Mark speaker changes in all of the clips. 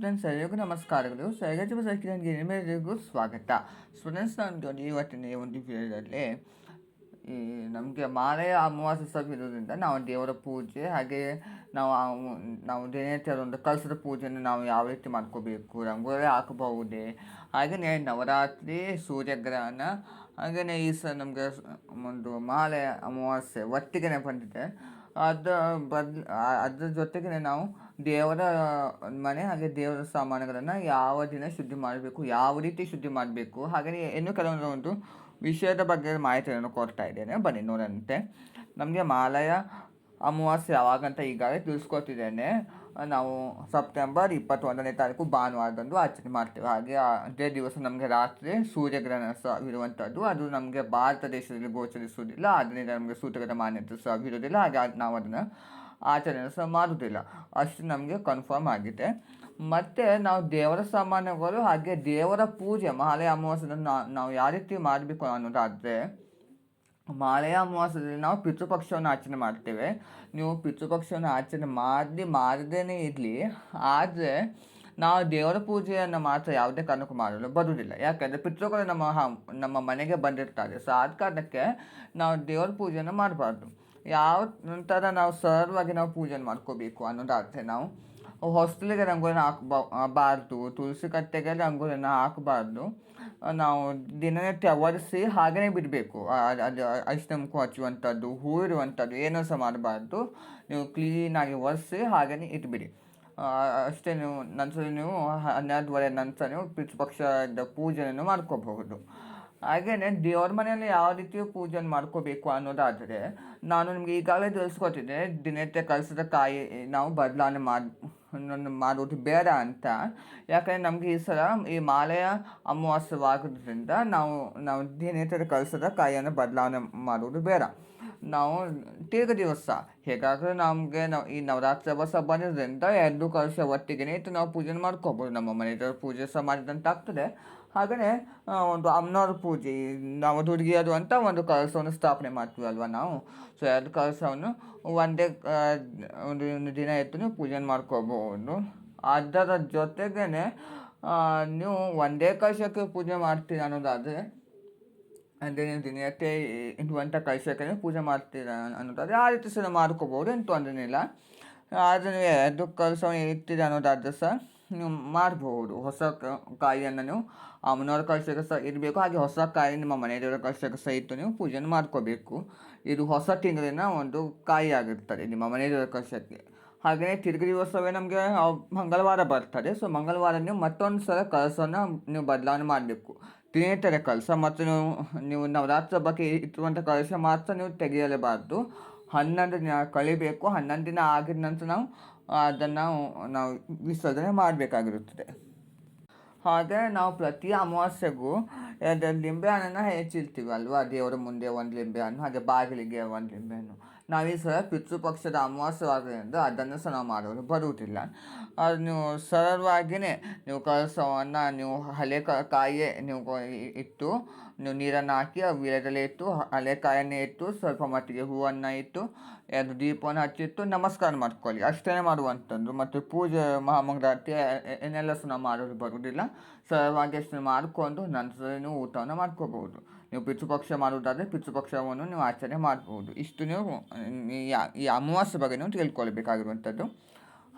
Speaker 1: Students ಎಲ್ಲರಿಗೂ ನಮಸ್ಕಾರಗಳು. ಸಹಜ ಸರ್ಕಿಲ್ಗೆ ನಿಮ್ಮೆಲ್ಲರಿಗೂ ಸ್ವಾಗತ. ಸ್ಟೂಡೆಂಟ್ಸ್, ನಾನು ಇವತ್ತಿನ ಒಂದು ವಿಡಿಯೋದಲ್ಲಿ ನಮಗೆ ಮಾಲೆಯ ಅಮಾವಾಸ್ಯೆ ಸಹ ಇರೋದ್ರಿಂದ ನಾವು ದೇವರ ಪೂಜೆ ಹಾಗೆ ನಾವು ದಿನನಿತ್ಯದ ಒಂದು ಕಲಸದ ಪೂಜೆಯನ್ನು ನಾವು ಯಾವ ರೀತಿ ಮಾಡ್ಕೋಬೇಕು, ರಂಗೋಲಿ ಹಾಕಬಹುದೇ, ಹಾಗೆಯೇ ನವರಾತ್ರಿ, ಸೂರ್ಯಗ್ರಹಣ, ಹಾಗೆಯೇ ಈ ಸಹ ನಮಗೆ ಒಂದು ಮಾಲೆ ಅಮಾವಾಸ್ಯೆ ಒಟ್ಟಿಗೆ ಬಂದಿದೆ. ಅದ್ರ ಜೊತೆಗೆ ನಾವು ದೇವರ ಮನೆ ಹಾಗೆ ದೇವರ ಸಾಮಾನುಗಳನ್ನು ಯಾವ ದಿನ ಶುದ್ಧಿ ಮಾಡಬೇಕು, ಯಾವ ರೀತಿ ಶುದ್ಧಿ ಮಾಡಬೇಕು, ಹಾಗೆಯೇ ಇನ್ನೂ ಕೆಲವೊಂದು ಒಂದು ವಿಷಯದ ಬಗ್ಗೆ ಮಾಹಿತಿಯನ್ನು ಕೊಡ್ತಾ ಇದ್ದೇನೆ, ಬನ್ನಿ ನೋಡಂತೆ. ನಮಗೆ ಮಾಲೆಯ ಅಮಾವಾಸ್ಯೆ ಯಾವಾಗಂತ ಈಗಾಗಲೇ ತಿಳಿಸ್ಕೊತಿದ್ದೇನೆ. ನಾವು ಸೆಪ್ಟೆಂಬರ್ 21ನೇ ತಾರೀಕು ಭಾನುವಾರದಂದು ಆಚರಣೆ ಮಾಡ್ತೇವೆ. ಹಾಗೆ ಅದೇ ದಿವಸ ನಮಗೆ ರಾತ್ರಿ ಸೂರ್ಯಗ್ರಹಣ ಸಹ ಇರುವಂಥದ್ದು. ಅದು ನಮಗೆ ಭಾರತ ದೇಶದಲ್ಲಿ ಗೋಚರಿಸುವುದಿಲ್ಲ, ಅದರಿಂದ ನಮಗೆ ಸೂತಕದ ಮಾನ್ಯತೆ ಸಹ ಇರುವುದಿಲ್ಲ, ಹಾಗೆ ನಾವು ಅದನ್ನು ಆಚರಣೆ ಸಹ ಮಾಡುವುದಿಲ್ಲ. ಅಷ್ಟು ನಮಗೆ ಕನ್ಫರ್ಮ್ ಆಗಿದೆ. ಮತ್ತು ನಾವು ದೇವರ ಸಾಮಾನುಗಳು ಹಾಗೆ ದೇವರ ಪೂಜೆ ಮಾಲೆಯ ಅಮಾವಾಸ್ಯೆಯನ್ನು ನಾವು ಯಾವ ರೀತಿ ಮಾಡಬೇಕು ಅನ್ನೋದಾದರೆ, ಮಾಲೆಯ ಅಮಾವಾಸ್ಯೆಯಲ್ಲಿ ನಾವು ಪಿತೃಪಕ್ಷವನ್ನು ಆಚರಣೆ ಮಾಡ್ತೇವೆ. ನೀವು ಪಿತೃಪಕ್ಷವನ್ನು ಆಚರಣೆ ಮಾಡದೇ ಇರಲಿ, ಆದರೆ ನಾವು ದೇವರ ಪೂಜೆಯನ್ನು ಮಾತ್ರ ಯಾವುದೇ ಕಾರಣಕ್ಕೂ ಮಾಡಲು ಬರುವುದಿಲ್ಲ. ಯಾಕೆಂದರೆ ಪಿತೃಗಳು ನಮ್ಮ ಮನೆಗೆ ಬಂದಿರ್ತಾರೆ. ಸೊ ಆದ ಕಾರಣಕ್ಕೆ ನಾವು ದೇವರ ಪೂಜೆಯನ್ನು ಮಾಡಬಾರ್ದು. ಯಾವ ಥರ ನಾವು ಸರಳವಾಗಿ ನಾವು ಪೂಜೆಯನ್ನು ಮಾಡ್ಕೋಬೇಕು ಅನ್ನೋದಾದರೆ, ನಾವು ಹೊಸ್ತಿಲಿಗೆ ರಂಗೋಲಿನ ಹಾಕಬಾರ್ದು, ತುಳಸಿ ಕಟ್ಟೆಗೆ ರಂಗೋಲಿನ ಹಾಕಬಾರ್ದು. ನಾವು ದಿನನಿತ್ಯ ಒರೆಸಿ ಹಾಗೆಯೇ ಬಿಡಬೇಕು. ಅದು ಅರಿಶಿನ ಕುಂಕುಮ ಹಚ್ಚುವಂಥದ್ದು, ಹೂ ಇರುವಂಥದ್ದು ಏನೂ ಸಹ ಮಾಡಬಾರ್ದು. ನೀವು ಕ್ಲೀನಾಗಿ ಒರೆಸಿ ಹಾಗೆಯೇ ಇಟ್ಬಿಡಿ. ಅಷ್ಟೇ. ನೀವು 12:30 ನಂತರ ನೀವು ಪಿತೃಪಕ್ಷದ ಪೂಜೆಯನ್ನು ಮಾಡ್ಕೋಬಹುದು. ಹಾಗೆಯೇ ದೇವ್ರ ಮನೆಯಲ್ಲಿ ಯಾವ ರೀತಿಯ ಪೂಜೆಯನ್ನು ಮಾಡ್ಕೋಬೇಕು ಅನ್ನೋದಾದರೆ, ನಾನು ನಿಮಗೆ ಈಗಾಗಲೇ ತಿಳಿಸ್ಕೊಟ್ಟಿದ್ದೆ, ದಿನನಿತ್ಯ ಕಲಸದ ಕಾಯಿ ನಾವು ಬದಲಾವಣೆ ಮಾಡುವುದು ಬೇಡ ಅಂತ. ಯಾಕಂದರೆ ನಮಗೆ ಈ ಸಲ ಈ ಮಾಲೆಯ ಅಮಾವಾಸ್ಯವಾಗೋದ್ರಿಂದ ನಾವು ದಿನನಿತ್ಯದ ಕಲಸದ ಕಾಯಿಯನ್ನು ಬದಲಾವಣೆ ಮಾಡುವುದು ಬೇಡ. ನಾವು ತಿರ್ಗ ದಿವಸ ಹೇಗಾದರೂ ಈ ನವರಾತ್ರಿ ಹಬ್ಬ ಬಂದಿರೋದ್ರಿಂದ 2 ಕಲಶ ಒಟ್ಟಿಗೆ ಇಟ್ಟು ನಾವು ಪೂಜೆ ಮಾಡ್ಕೋಬೋದು. ನಮ್ಮ ಮನೆಯವರು ಪೂಜೆ ಸಹ ಮಾಡಿದಂತಾಗ್ತದೆ. ಹಾಗೆಯೇ ಒಂದು ಅಮ್ಮನವ್ರ ಪೂಜೆ, ನಾವು ದುರ್ಗಿಯದು ಅಂತ ಒಂದು ಕಲಶವನ್ನು ಸ್ಥಾಪನೆ ಮಾಡ್ತೀವಲ್ವ ನಾವು. ಸೊ 2 ಕಲಶವನ್ನು ಒಂದೇ ಒಂದು ದಿನ ಎತ್ತು ನೀವು ಪೂಜೆ ಮಾಡ್ಕೋಬಹುದು. ಅದರ ಜೊತೆಗೇ ನೀವು ಒಂದೇ ಕಲಶಕ್ಕೆ ಪೂಜೆ ಮಾಡ್ತೀರ ಅನ್ನೋದಾದರೆ, ಅಂದರೆ ನೀವು ದಿನನಿತ್ಯ ಇಡುವಂಥ ಕಲಶಕ್ಕೆ ಪೂಜೆ ಮಾಡ್ತೀರ ಅನ್ನೋದಾದರೆ ಆ ರೀತಿ ಸಹ ಮಾಡ್ಕೋಬೋದು, ಏನು ತೊಂದರೆಯಿಲ್ಲ. ಆದರೆ ನೀವು 2 ಕಲಶವನ್ನು ಇಡ್ತೀರ ಅನ್ನೋದಾದರೆ ಸಹ ನೀವು ಮಾಡ್ಬೋದು. ಹೊಸ ಕಾಯಿಯನ್ನು ನೀವು ಅಮ್ಮನವ್ರ ಕಲಶಕ್ಕೆ ಸಹ ಇಡಬೇಕು. ಹಾಗೆ ಹೊಸ ಕಾಯಿ ನಿಮ್ಮ ಮನೆಯವರ ಕಲಶಕ್ಕೆ ಸಹ ಇಟ್ಟು ನೀವು ಪೂಜೆಯನ್ನು ಮಾಡ್ಕೋಬೇಕು. ಇದು ಹೊಸ ತಿಂಗಳಿನ ಒಂದು ಕಾಯಿ ಆಗಿರ್ತದೆ ನಿಮ್ಮ ಮನೆಯವರ ಕಲಶಕ್ಕೆ. ಹಾಗೆಯೇ ತಿರುಗಿ ದಿವಸವೇ ನಮಗೆ ಮಂಗಳವಾರ ಬರ್ತದೆ. ಸೊ ಮಂಗಳವಾರ ನೀವು ಮತ್ತೊಂದು ಸಲ ಕಲಶವನ್ನು ನೀವು ಬದಲಾವಣೆ ಮಾಡಬೇಕು. ದಿನನಿತ್ಯದ ಕಲಶ ಮತ್ತು ನೀವು ನವರಾತ್ರಿ ಹಬ್ಬಕ್ಕೆ ಇಟ್ಟುವಂಥ ಕಲಶ ಮಾತ್ರ ನೀವು ತೆಗೆಯಲೇಬಾರ್ದು. 11 ದಿನ ಕಳಿಬೇಕು. 11 ದಿನ ಆಗಿದ ನಂತರ ಅದನ್ನು ನಾವು ವಿಸರ್ಜನೆ ಮಾಡಬೇಕಾಗಿರುತ್ತದೆ. ಹಾಗೆ ನಾವು ಪ್ರತಿ ಅಮಾವಾಸ್ಯೆಗೂ ಲಿಂಬೆ ಹಣ್ಣನ್ನು ಹೆಚ್ಚಿರ್ತೀವಿ ಅಲ್ವಾ, ದೇವರ ಮುಂದೆ ಒಂದು ಲಿಂಬೆ ಹಣ್ಣು, ಹಾಗೆ ಬಾಗಿಲಿಗೆ ಒಂದು ಲಿಂಬೆ ಹಣ್ಣು. ನಾವು ಈ ಸಲ ಪಿತೃಪಕ್ಷದ ಅಮಾವಾಸ್ಯವಾಗೋದ್ರಿಂದ ಅದನ್ನು ಸಹ ನಾವು ಮಾಡೋದು ಬರುವುದಿಲ್ಲ. ಅದು ನೀವು ಸರಳವಾಗಿಯೇ ನೀವು ಕಲಶವನ್ನು ನೀವು ಹಳೆ ಕಾಯಿಯೇ ನೀವು ಇಟ್ಟು ನೀವು ನೀರನ್ನು ಹಾಕಿ ವೀಳ್ಯದೆಲೆ ಇಟ್ಟು ಹಳೆ ಕಾಯನ್ನೇ ಇಟ್ಟು ಸ್ವಲ್ಪ ಮಟ್ಟಿಗೆ ಹೂವನ್ನು ಇಟ್ಟು 2 ದೀಪವನ್ನು ಹಚ್ಚಿಟ್ಟು ನಮಸ್ಕಾರ ಮಾಡ್ಕೊಳ್ಳಿ. ಅಷ್ಟೇ ಮಾಡುವಂಥದ್ದು. ಮತ್ತು ಪೂಜೆ ಮಹಾಮಂಗಳಾರತಿ ಏನೆಲ್ಲ ಸಹ ನಾವು ಮಾಡೋದು ಬರುವುದಿಲ್ಲ. ಸರಳವಾಗಿ ಅಷ್ಟು ಮಾಡಿಕೊಂಡು ನಂತರ ನೀವು ಊಟವನ್ನು ಮಾಡ್ಕೋಬಹುದು. ನೀವು ಪಿತೃಪಕ್ಷ ಮಾಡುವುದಾದರೆ ಪಿತೃಪಕ್ಷವನ್ನು ನೀವು ಆಚರಣೆ ಮಾಡ್ಬೋದು. ಇಷ್ಟು ನೀವು ಈ ಅಮಾವಾಸ್ಯೆ ಬಗ್ಗೆ ನೀವು ತಿಳ್ಕೊಳ್ಬೇಕಾಗಿರುವಂಥದ್ದು.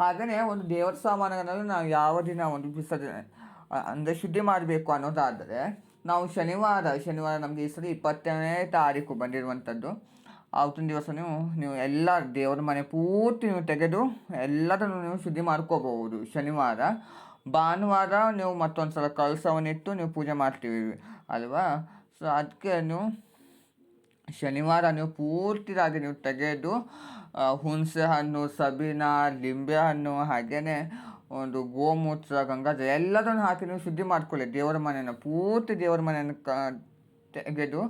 Speaker 1: ಹಾಗೆಯೇ ಒಂದು ದೇವರ ಸಾಮಾನುಗಳನ್ನು ನಾವು ಯಾವ ದಿನ ಒಂದು ವಿಸರ್ಜನೆ ಅಂದರೆ ಶುದ್ಧಿ ಮಾಡಬೇಕು ಅನ್ನೋದಾದರೆ, ನಾವು ಶನಿವಾರ ನಮಗೆ ಈ ಸಲ 20ನೇ ತಾರೀಕು ಬಂದಿರುವಂಥದ್ದು. ಆವತ್ತಿನ ದಿವಸ ನೀವು ಎಲ್ಲ ದೇವರ ಮನೆ ಪೂರ್ತಿ ನೀವು ತೆಗೆದು ಎಲ್ಲದನ್ನು ನೀವು ಶುದ್ಧಿ ಮಾಡ್ಕೋಬಹುದು ಶನಿವಾರ. ಭಾನುವಾರ ನೀವು ಮತ್ತೊಂದು ಸಲ ಕಲಶವನ್ನಿಟ್ಟು ನೀವು ಪೂಜೆ ಮಾಡ್ತೀವಿ ಅಲ್ವಾ. ಸೊ ಅದಕ್ಕೆ ನೀವು ಶನಿವಾರ ನೀವು ಪೂರ್ತಿಯಾಗಿ ನೀವು ತೆಗೆದು ಹುಣಸೆ ಹಣ್ಣು, ಸಬೀನ, ಲಿಂಬೆ ಹಣ್ಣು, ಹಾಗೆಯೇ ಒಂದು ಗೋಮೂತ್ರ, ಗಂಗಾಜಲ ಎಲ್ಲದನ್ನು ಹಾಕಿ ನೀವು ಶುದ್ಧಿ ಮಾಡ್ಕೊಳ್ಳಿ. ದೇವರ ಮನೆಯನ್ನು ಪೂರ್ತಿ ದೇವರ ಮನೆಯನ್ನು ತೆಗೆದು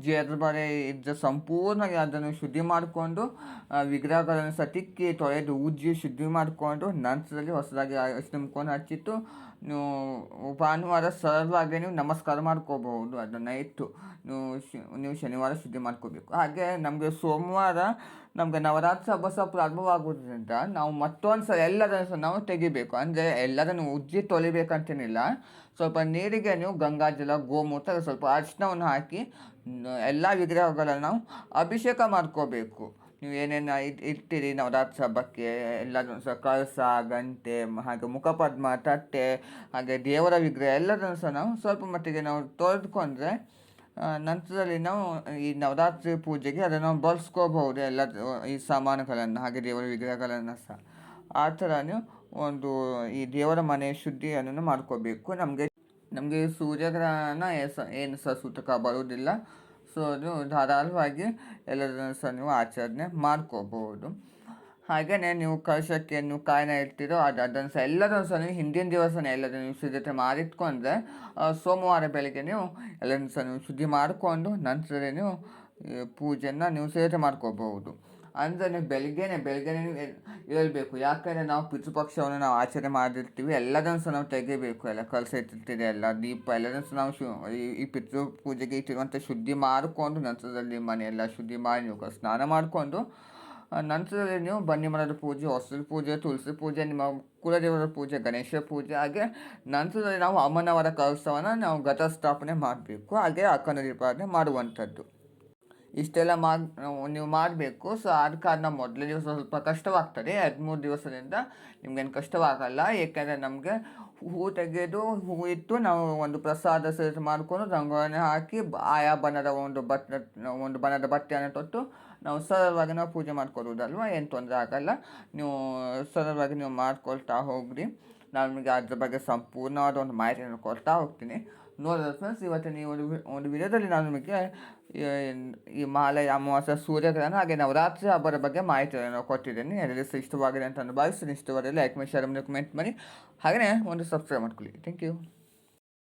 Speaker 1: ಜೇರ್ಬರೆ ಇದ್ದ ಸಂಪೂರ್ಣವಾಗಿ ಅದನ್ನು ಶುದ್ಧಿ ಮಾಡಿಕೊಂಡು ವಿಗ್ರಹಗಳನ್ನು ಸಹ ತಿಕ್ಕಿ ತೊಳೆದು ಉಜ್ಜಿ ಶುದ್ಧಿ ಮಾಡಿಕೊಂಡು ನಂತರದಲ್ಲಿ ಹೊಸದಾಗಿ ಅರಿಶಿನ ಕುಂಕುಮ ಹಚ್ಚಿಟ್ಟು ನೀವು ಭಾನುವಾರ ಸರಳವಾಗಿ ನೀವು ನಮಸ್ಕಾರ ಮಾಡ್ಕೋಬಹುದು, ಅದನ್ನು ಇಟ್ಟು ನೀವು ಶನಿವಾರ ಶುದ್ಧಿ ಮಾಡ್ಕೋಬೇಕು. ಹಾಗೆ ನಮಗೆ ಸೋಮವಾರ ನಮಗೆ ನವರಾತ್ರಿ ಹಬ್ಬ ಸಹ ಪ್ರಾರಂಭವಾಗುವುದರಿಂದ ನಾವು ಮತ್ತೊಂದು ಸಲ ಎಲ್ಲದನ್ನು ಸಹ ನಾವು ತೆಗಿಬೇಕು. ಅಂದರೆ ಎಲ್ಲದನ್ನು ಉಜ್ಜಿ ತೊಳಿಬೇಕಂತೇನಿಲ್ಲ, ಸ್ವಲ್ಪ ನೀರಿಗೆ ನೀವು ಗಂಗಾಜಲ, ಗೋಮೂತ್ರ, ಸ್ವಲ್ಪ ಅರಿಶಿನವನ್ನು ಹಾಕಿ ಎಲ್ಲ ವಿಗ್ರಹಗಳನ್ನು ನಾವು ಅಭಿಷೇಕ ಮಾಡ್ಕೋಬೇಕು. ನೀವು ಏನೇನು ಇಡ್ತೀರಿ ನವರಾತ್ರಿ ಹಬ್ಬಕ್ಕೆ ಎಲ್ಲದನ್ನು ಸಹ ಕಳಸ, ಗಂಟೆ, ಹಾಗೆ ಮುಖಪದ್ಮ, ತಟ್ಟೆ, ಹಾಗೆ ದೇವರ ವಿಗ್ರಹ ಎಲ್ಲದನ್ನು ಸಹ ನಾವು ಸ್ವಲ್ಪ ಮಟ್ಟಿಗೆ ನಾವು ತೊಳೆದುಕೊಂಡ್ರೆ ನಂತರದಲ್ಲಿ ನಾವು ಈ ನವರಾತ್ರಿ ಪೂಜೆಗೆ ಅದನ್ನು ನಾವು ಬಳಸ್ಕೋಬಹುದು, ಎಲ್ಲ ಈ ಸಾಮಾನುಗಳನ್ನು ಹಾಗೆ ದೇವರ ವಿಗ್ರಹಗಳನ್ನು ಸಹ. ಆ ಥರ ನೀವು ಒಂದು ಈ ದೇವರ ಮನೆ ಶುದ್ಧಿಯನ್ನು ಮಾಡ್ಕೋಬೇಕು. ನಮಗೆ ಸೂರ್ಯಗ್ರಹಣ ಏನು ಸಹ ಸೂತಕ ಬರುವುದಿಲ್ಲ. ಸೊ ಅದು ಧಾರಾಳವಾಗಿ ಎಲ್ಲದನ್ನು ಸಹ ನೀವು ಆಚರಣೆ ಮಾಡ್ಕೋಬಹುದು. ಹಾಗೆಯೇ ನೀವು ಕಳಶಕ್ಕೆ ನೀವು ಕಾಯಿನ ಇಡ್ತೀರೋ ಅದನ್ನು ಸಹ ಎಲ್ಲದನ್ನು ಸಹ ನೀವು ಹಿಂದಿನ ದಿವಸನೇ ಎಲ್ಲದನ್ನು ನೀವು ಸಿದ್ಧತೆ ಮಾಡಿಟ್ಕೊಂಡ್ರೆ ಸೋಮವಾರ ಬೆಳಗ್ಗೆ ನೀವು ಎಲ್ಲದನ್ನು ಸಹ ನೀವು ಶುದ್ಧಿ ಮಾಡಿಕೊಂಡು ನಂತರ ನೀವು ಪೂಜೆಯನ್ನು ನೀವು ಸಿದ್ಧತೆ ಮಾಡ್ಕೋಬಹುದು. ಅಂದರೆ ನೀವು ಬೆಳಗ್ಗೆನೇ ನೀವು ಹೇಳ್ಬೇಕು. ಯಾಕಂದರೆ ನಾವು ಪಿತೃಪಕ್ಷವನ್ನು ನಾವು ಆಚರಣೆ ಮಾಡಿರ್ತೀವಿ, ಎಲ್ಲದನ್ನು ಸಹ ನಾವು ತೆಗಿಬೇಕು. ಎಲ್ಲ ಕಲಶ ಇಟ್ಟಿರ್ತೀರಿ, ಎಲ್ಲ ದೀಪ ಎಲ್ಲದನ್ನು ಸಹ ನಾವು ಈ ಪಿತೃ ಪೂಜೆಗೆ ಇಟ್ಟಿರುವಂಥ ಶುದ್ಧಿ ಮಾಡಿಕೊಂಡು ನಂತರದಲ್ಲಿ ಮನೆಯೆಲ್ಲ ಶುದ್ಧಿ ಮಾಡಿ ನೀವು ಸ್ನಾನ ಮಾಡಿಕೊಂಡು ನಂತರದಲ್ಲಿ ನೀವು ಬನ್ನಿ ಮರದ ಪೂಜೆ, ಹೊಸದ ಪೂಜೆ, ತುಳಸಿ ಪೂಜೆ, ನಿಮ್ಮ ಕುಲದೇವರ ಪೂಜೆ, ಗಣೇಶ ಪೂಜೆ, ಹಾಗೆ ನಂತರದಲ್ಲಿ ನಾವು ಅಮ್ಮನವರ ಕಲಶವನ್ನು ನಾವು ಘಟಸ್ಥಾಪನೆ ಮಾಡಬೇಕು. ಹಾಗೆ ಅಖಂಡ ದೀಪಾವಳಿ ಮಾಡುವಂಥದ್ದು. ಇಷ್ಟೆಲ್ಲ ನೀವು ಮಾಡಬೇಕು. ಸೊ ಆದ ಕಾರಣ ಮೊದಲನೇ ದಿವಸ ಸ್ವಲ್ಪ ಕಷ್ಟವಾಗ್ತದೆ. 13 ದಿವಸದಿಂದ ನಿಮ್ಗೇನು ಕಷ್ಟವಾಗಲ್ಲ. ಏಕೆಂದರೆ ನಮಗೆ ಹೂ ತೆಗೆದು ಹೂ ಇಟ್ಟು ನಾವು ಒಂದು ಪ್ರಸಾದ ಸೇರಿಸಿ ಮಾಡಿಕೊಂಡು ರಂಗೋಲಿ ಹಾಕಿ ಆಯಾ ಬಣ್ಣದ ಒಂದು ಬಣ್ಣದ ಬಟ್ಟೆಯನ್ನು ತೊಟ್ಟು ನಾವು ಸರಳವಾಗಿ ನಾವು ಪೂಜೆ ಮಾಡ್ಕೊಳ್ಬೋದಲ್ವ, ಏನು ತೊಂದರೆ ಆಗಲ್ಲ. ನೀವು ಸರಳವಾಗಿ ನೀವು ಮಾಡ್ಕೊಳ್ತಾ ಹೋಗ್ರಿ. ನಾನು ನಿಮಗೆ ಅದ್ರ ಬಗ್ಗೆ ಸಂಪೂರ್ಣವಾದ ಒಂದು ಮಾಹಿತಿಯನ್ನು ಕೊಡ್ತಾ ಹೋಗ್ತೀನಿ. ನೋಡಿದ್ರೆ ಫ್ರೆಂಡ್ಸ್, ಇವತ್ತಿನ ಈ ಒಂದು ವಿಡಿಯೋದಲ್ಲಿ ನಾನು ನಿಮಗೆ ಈ ಮಹಾಲಯ ಅಮಾವಾಸ್ಯೆ, ಸೂರ್ಯಗ್ರಹಣ ಹಾಗೆ ನವರಾತ್ರಿ ಹಬ್ಬದ ಬಗ್ಗೆ ಮಾಹಿತಿಯನ್ನು ಕೊಟ್ಟಿದ್ದೀನಿ. ಎಲ್ಲರಿಗೂ ಇಷ್ಟವಾಗಿದೆ ಅಂತ ನಾನು ಭಾವಿಸ್ತೀನಿ. ಇಷ್ಟವಾದರೆ ಲೈಕ್ ಮಾಡಿ, ಶೇರ್ ಮಾಡಿ, ಕಮೆಂಟ್ ಮಾಡಿ, ಹಾಗೆಯೇ ಒಂದು ಸಬ್ಸ್ಕ್ರೈಬ್ ಮಾಡ್ಕೊಳ್ಳಿ. Thank you.